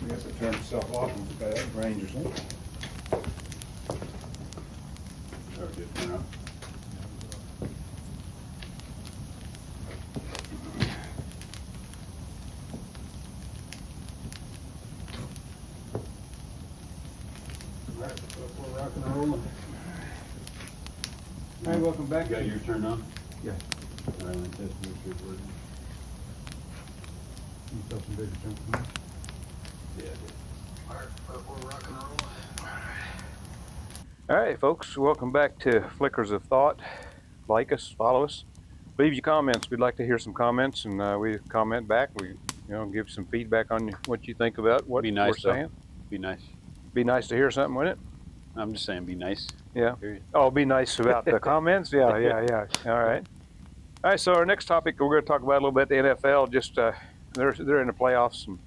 We have to turn itself off and put that range or something. Or just turn up. All right, so we're rocking and rolling. All right, welcome back. You got yours turned on? Yeah. All right, let's test make sure it's working. You feel some bigger jump from that? Yeah, it did. All right, we're rocking and rolling. All right, folks, welcome back to Flickers of Thought. Like us, follow us, leave your comments. We'd like to hear some comments, and we comment back. We, give some feedback on what you think about what Be nice, we're saying. Be nice. Be nice to hear something, wouldn't it? I'm just saying, be nice. Yeah. Period. Oh, be nice about the comments. Yeah. All right. All right. So our next topic, we're going to talk about a little bit the NFL. Just they're in the playoffs and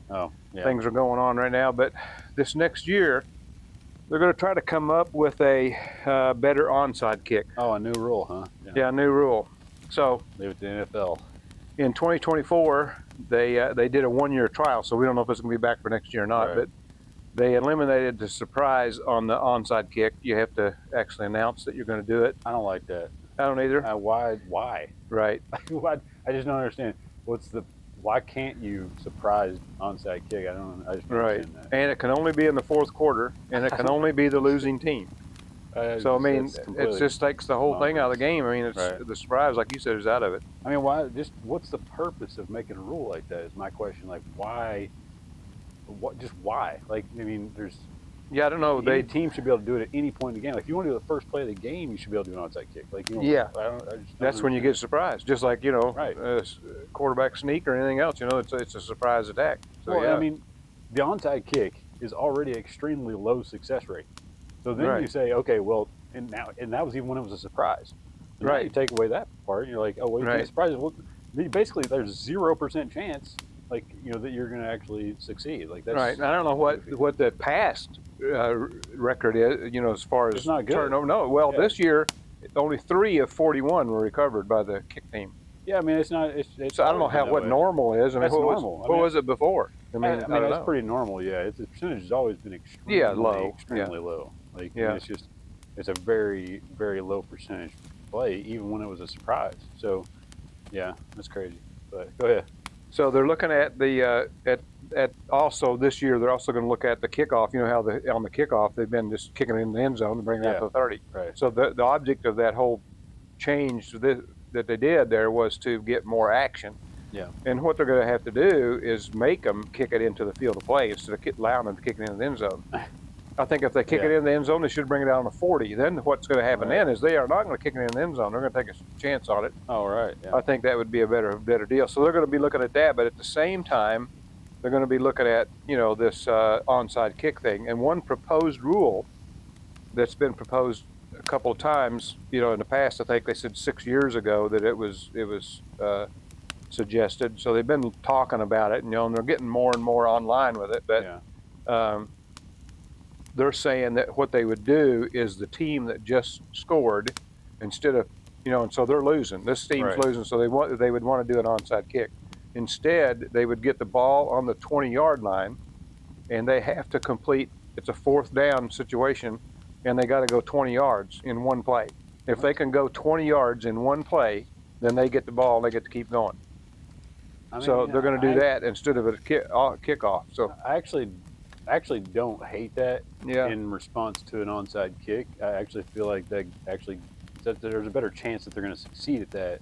things are going on right now. But this next year, they're going to try to come up with a better onside kick. Oh, a new rule, huh? Yeah, new rule. So leave it to the NFL. In 2024, they did a one-year trial, so we don't know if it's going to be back for next year or not. Right. But they eliminated the surprise on the onside kick. You have to actually announce that you're going to do it. I don't like that. I don't either. Why? Right. I just don't understand. Why can't you surprise onside kick? I just don't understand that. And it can only be in the fourth quarter, and it can only be the losing team. So I mean, it just takes the whole thing out of the game. I mean, it's the surprise, like you said, is out of it. I mean, what's the purpose of making a rule like that? Is my question. Like, why? Why? Like, I mean, I don't know. The team should be able to do it at any point in the game. Like, if you want to do the first play of the game, you should be able to do an onside kick. Like, that's when you get surprised. Just like quarterback sneak or anything else. It's a surprise attack. So, I mean, the onside kick is already extremely low success rate. So then you say, okay, well, and that was even when it was a surprise. And now you take away that part, and you're like, oh, well, you can't surprise. Well, basically, there's 0% chance, that you're going to actually succeed. Like, that's right. I don't know what the past record is, as far as it's not good. Turnover. No, well, this year, only 3 of 41 were recovered by the kick team. Yeah, I mean, it's not. So I don't know what normal is. I mean, that's normal. What was it before? I mean, that's pretty normal. Yeah, the percentage has always been extremely low. Like, it's a very, very low percentage play, even when it was a surprise. So, yeah, that's crazy. But go ahead. So they're looking at the at also this year. They're also going to look at the kickoff. You know how on the kickoff they've been just kicking it in the end zone and bringing it out to the 30. Right. So the object of that whole change that they did there was to get more action. Yeah. And what they're going to have to do is make them kick it into the field of play instead of allowing them to kick it in the end zone. I think if they kick it in the end zone, they should bring it out on the 40. Then what's going to happen then is they are not going to kick it in the end zone. They're going to take a chance on it. Oh, right. Yeah. I think that would be a better deal. So they're going to be looking at that, but at the same time, they're going to be looking at this onside kick thing. And one proposed rule that's been proposed a couple of times, in the past, I think they said 6 years ago that it was suggested. So they've been talking about it, and they're getting more and more online with it. But they're saying that what they would do is the team that just scored, instead of, and so they're losing. This team's losing, so they would want to do an onside kick. Instead, they would get the ball on the 20-yard line, and they have to complete. It's a fourth down situation, and they got to go 20 yards in one play. If they can go 20 yards in one play, then they get the ball and they get to keep going. So they're going to do that instead of a kickoff. So I actually don't hate that in response to an onside kick. I actually feel like that there's a better chance that they're going to succeed at that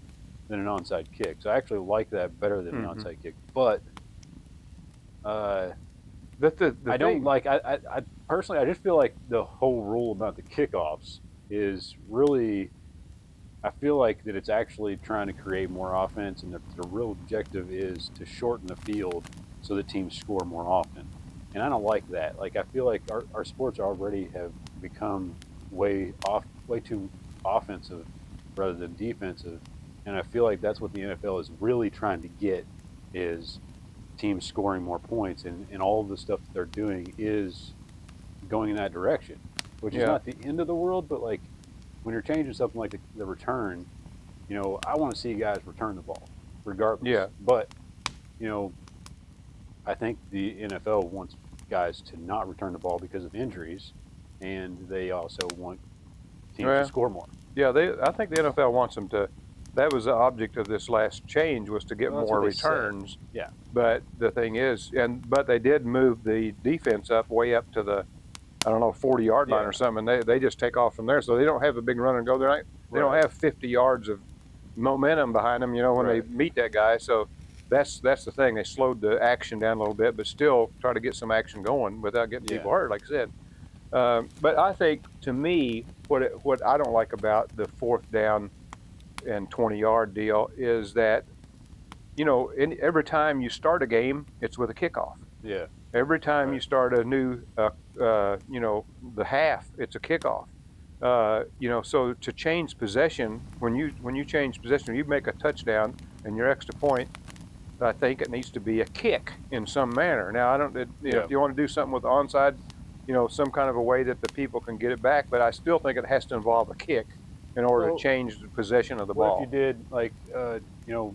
than an onside kick. So I actually like that better than an onside kick. But I personally, I just feel like the whole rule about the kickoffs is really, I feel like that it's actually trying to create more offense, and the real objective is to shorten the field so the teams score more often. And I don't like that. Like, I feel like our sports already have become way too offensive rather than defensive. And I feel like that's what the NFL is really trying to get, is teams scoring more points. And all of the stuff that they're doing is going in that direction, which is not the end of the world. But, like, when you're changing something like the return, I want to see guys return the ball regardless. Yeah. But, I think the NFL wants guys to not return the ball because of injuries, and they also want teams Well, to score more. Yeah, I think the NFL wants them to. That was the object of this last change, was to get Well, that's more what they said. returns. Yeah. But the thing is, but they did move the defense up way up to the, I don't know, 40-yard line Yeah. or something. They just take off from there, so they don't have a big run and go. They don't Right. have 50 yards of momentum behind them, when Right. they meet that guy. So that's the thing. They slowed the action down a little bit, but still try to get some action going without getting people hurt, like I said. But I think, to me, what I don't like about the 4th down and 20-yard deal is that, every time you start a game, it's with a kickoff. Yeah. Every time Right. you start a new, the half, it's a kickoff. So to change possession, when you change possession, you make a touchdown and your extra point, I think it needs to be a kick in some manner. Now, I don't, if you want to do something with onside, some kind of a way that the people can get it back, but I still think it has to involve a kick in order to change the possession of the ball. What if you did, like,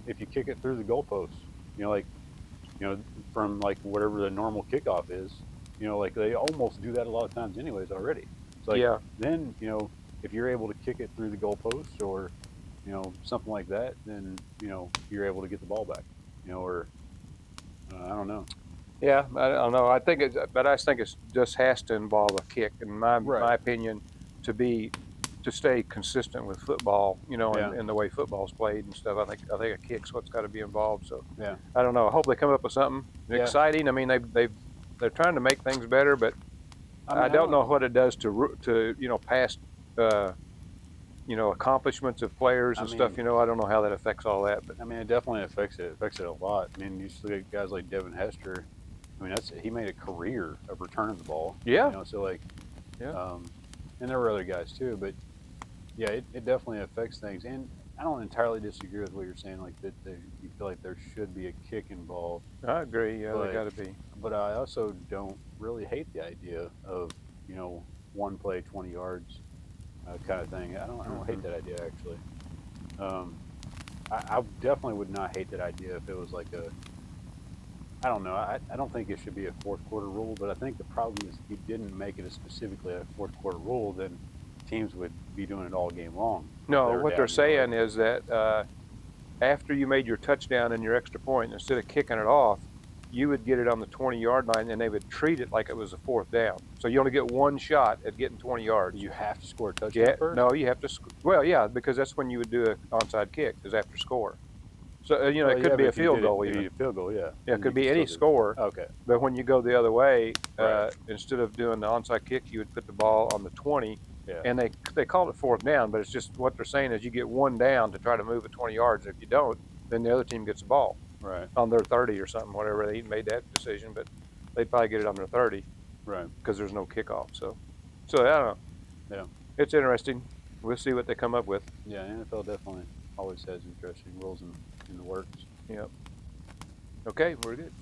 if you kick it through the goalpost, from like whatever the normal kickoff is, like they almost do that a lot of times anyways already. It's like, then, if you're able to kick it through the goalpost or, something like that, then, you're able to get the ball back, or I don't know. Yeah, I don't know. I think but I think it just has to involve a kick, in my opinion, to stay consistent with football, and the way football's played and stuff. I think a kick's what's got to be involved. So I don't know. I hope they come up with something exciting. I mean, they're trying to make things better, but I don't know what it does to past accomplishments of players and stuff. I don't know how that affects all that. But I mean, it definitely affects it. It affects it a lot. I mean, you see guys like Devin Hester. I mean, he made a career of returning the ball. Yeah. So like, and there were other guys too, but yeah, it definitely affects things. And I don't entirely disagree with what you're saying, like that you feel like there should be a kick involved. I agree. Yeah, there got to be. But I also don't really hate the idea of one play 20 yards kind of thing. I don't hate that idea actually. I definitely would not hate that idea if it was like I don't know. I don't think it should be a 4th quarter rule, but I think the problem is if you didn't make it specifically a 4th quarter rule, then teams would be doing it all game long. No, what they're saying is that after you made your touchdown and your extra point, instead of kicking it off, you would get it on the 20-yard line, and they would treat it like it was a 4th down. So you only get one shot at getting 20 yards. You have to score a touchdown first? No, you have to. Well, yeah, because that's when you would do an onside kick, is after score. So it could be a field goal even. A field goal, yeah. Yeah, it could be any score. Okay. But when you go the other way, instead of doing the onside kick, you would put the ball on the 20. Yeah. And they call it 4th down, but it's just what they're saying is you get one down to try to move it 20 yards. If you don't, then the other team gets the ball. Right. On their 30 or something, whatever. They made that decision, but they'd probably get it on their 30. Right. Because there's no kickoff. So I don't know. Yeah. It's interesting. We'll see what they come up with. Yeah, NFL definitely always has interesting rules in the works. Yep. Okay, we're good.